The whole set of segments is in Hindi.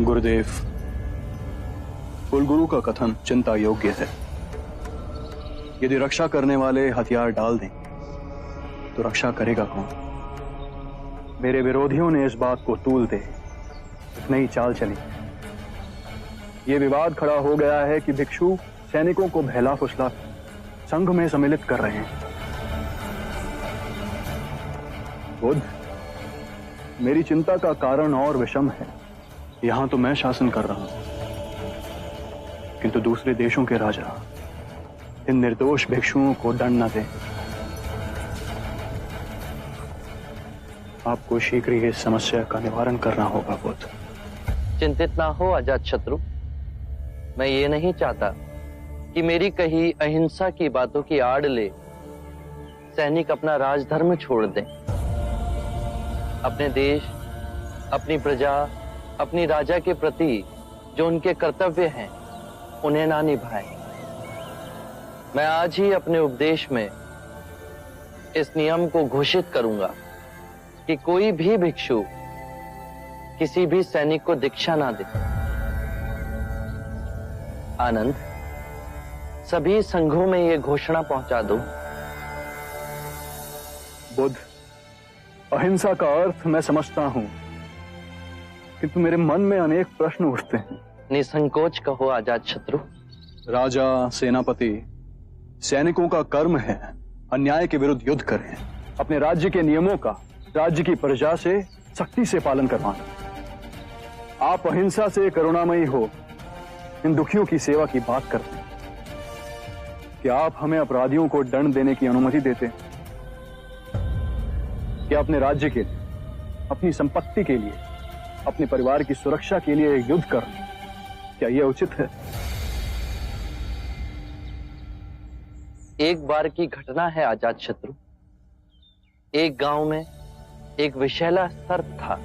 गुरुदेव, कुलगुरु का कथन चिंता योग्य है। यदि रक्षा करने वाले हथियार डाल दें तो रक्षा करेगा कौन? मेरे विरोधियों ने इस बात को तूल दे एक नई चाल चली। ये विवाद खड़ा हो गया है कि भिक्षु सैनिकों को बहला फुसला संघ में सम्मिलित कर रहे हैं। बुद्ध, मेरी चिंता का कारण और विषम है। यहां तो मैं शासन कर रहा हूं, किंतु दूसरे देशों के राजा इन निर्दोष भिक्षुओं को दंड न दें। आपको शीघ्र ही इस समस्या का निवारण करना होगा बुद्ध। चिंतित ना हो अजातशत्रु। मैं ये नहीं चाहता कि मेरी कही अहिंसा की बातों की आड़ ले सैनिक अपना राजधर्म छोड़ दें, अपने देश, अपनी प्रजा, अपनी राजा के प्रति जो उनके कर्तव्य हैं उन्हें ना निभाएं। मैं आज ही अपने उपदेश में इस नियम को घोषित करूंगा कि कोई भी भिक्षु किसी भी सैनिक को दीक्षा ना दे। आनंद, सभी संघों में यह घोषणा पहुंचा दो। बुद्ध, अहिंसा का अर्थ मैं समझता हूं, किंतु मेरे मन में अनेक प्रश्न उठते हैं। निसंकोच कहो अजातशत्रु। राजा, सेनापति, सैनिकों का कर्म है अन्याय के विरुद्ध युद्ध करें, अपने राज्य के नियमों का राज्य की प्रजा से सख्ती से पालन करवाना। आप अहिंसा से करुणामयी हो इन दुखियों की सेवा की बात करते हैं। क्या आप हमें अपराधियों को दंड देने की अनुमति देते हैं? क्या अपने राज्य के लिए, अपनी संपत्ति के लिए, अपने परिवार की सुरक्षा के लिए युद्ध करना क्या यह उचित है? एक बार की घटना है अजातशत्रु। एक गांव में एक विषैला सर्प था।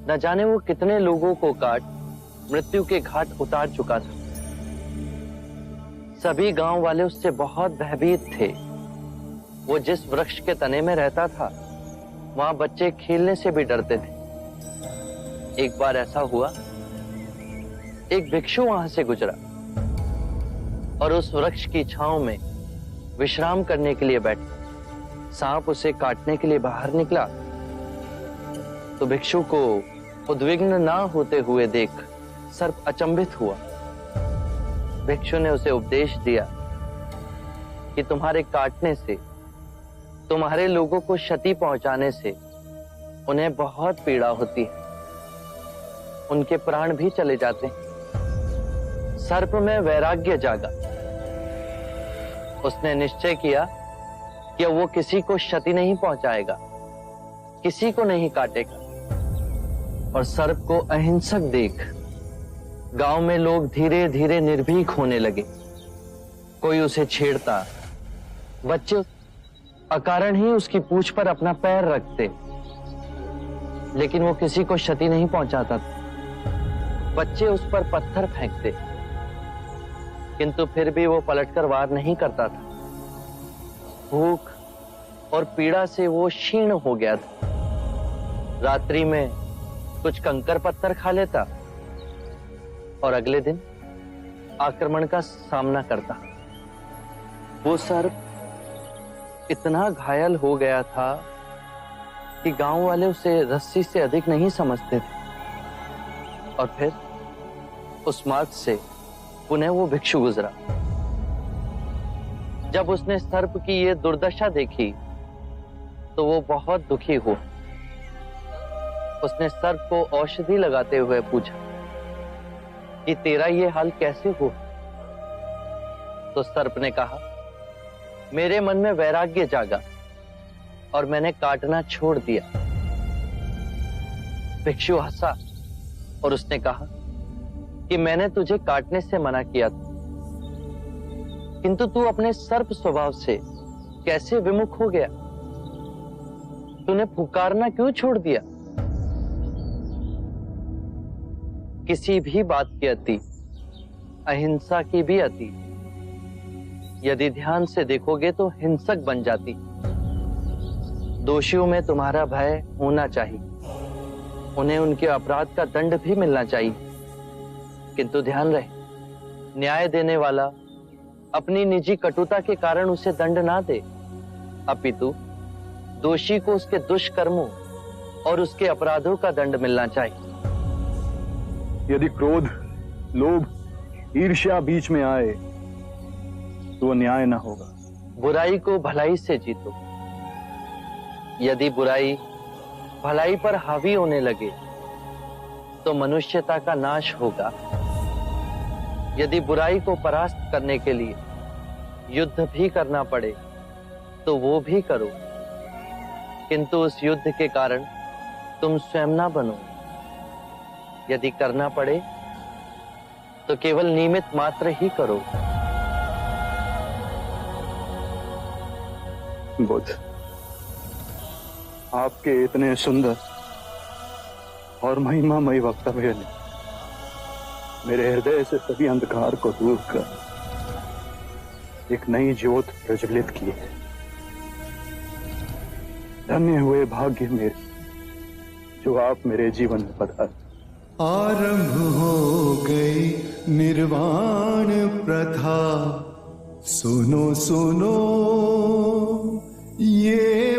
न जाने वो कितने लोगों को काट मृत्यु के घाट उतार चुका था। सभी गांव वाले उससे बहुत भयभीत थे। वो जिस वृक्ष के तने में रहता था वहां बच्चे खेलने से भी डरते थे। एक बार ऐसा हुआ, एक भिक्षु वहां से गुजरा और उस वृक्ष की छांव में विश्राम करने के लिए बैठा। सांप उसे काटने के लिए बाहर निकला तो भिक्षु को उद्विग्न ना होते हुए देख सर्प अचंभित हुआ। भिक्षु ने उसे उपदेश दिया कि तुम्हारे काटने से, तुम्हारे लोगों को क्षति पहुंचाने से उन्हें बहुत पीड़ा होती है, उनके प्राण भी चले जाते हैं। सर्प में वैराग्य जागा। उसने निश्चय किया कि वो किसी को क्षति नहीं पहुंचाएगा, किसी को नहीं काटेगा। और सर्प को अहिंसक देख गांव में लोग धीरे धीरे निर्भीक होने लगे। कोई उसे छेड़ता, बच्चे अकारण ही उसकी पूंछ पर अपना पैर रखते, लेकिन वो किसी को क्षति नहीं पहुंचाता था। बच्चे उस पर पत्थर फेंकते, किंतु फिर भी वो पलटकर वार नहीं करता था। भूख और पीड़ा से वो क्षीण हो गया था। रात्रि में कुछ कंकर पत्थर खा लेता और अगले दिन आक्रमण का सामना करता। वो सर्प इतना घायल हो गया था कि गांव वाले उसे रस्सी से अधिक नहीं समझते थे। और फिर उस मार्ग से पुनः वो भिक्षु गुजरा। जब उसने सर्प की ये दुर्दशा देखी तो वो बहुत दुखी हुआ। उसने सर्प को औषधि लगाते हुए पूछा कि तेरा ये हाल कैसे हुआ? तो सर्प ने कहा, मेरे मन में वैराग्य जागा और मैंने काटना छोड़ दिया। भिक्षु हंसा और उसने कहा कि मैंने तुझे काटने से मना किया था, किंतु तू अपने सर्प स्वभाव से कैसे विमुख हो गया? तूने पुकारना क्यों छोड़ दिया? किसी भी बात की अति, अहिंसा की भी अति, यदि ध्यान से देखोगे तो हिंसक बन जाती। दोषियों में तुम्हारा भय होना चाहिए, उन्हें उनके अपराध का दंड भी मिलना चाहिए। किंतु ध्यान रहे, न्याय देने वाला अपनी निजी कटुता के कारण उसे दंड ना दे, अपितु दोषी को उसके दुष्कर्मों और उसके अपराधों का दंड मिलना चाहिए। यदि क्रोध, लोभ, ईर्ष्या बीच में आए तो वो न्याय ना होगा। बुराई को भलाई से जीतो। यदि बुराई भलाई पर हावी होने लगे तो मनुष्यता का नाश होगा। यदि बुराई को परास्त करने के लिए युद्ध भी करना पड़े तो वो भी करो, किंतु उस युद्ध के कारण तुम स्वयं ना बनो। यदि करना पड़े तो केवल निमित्त मात्र ही करो। बुद्ध, आपके इतने सुंदर और महिमामयी वक्तव्य ने मेरे हृदय से सभी अंधकार को दूर कर एक नई ज्योत प्रज्वलित की है। धन्य हुए भाग्य मेरे जो आप मेरे जीवन में पधारे। आरंभ हो गई निर्वाण प्रथा, सुनो सुनो ये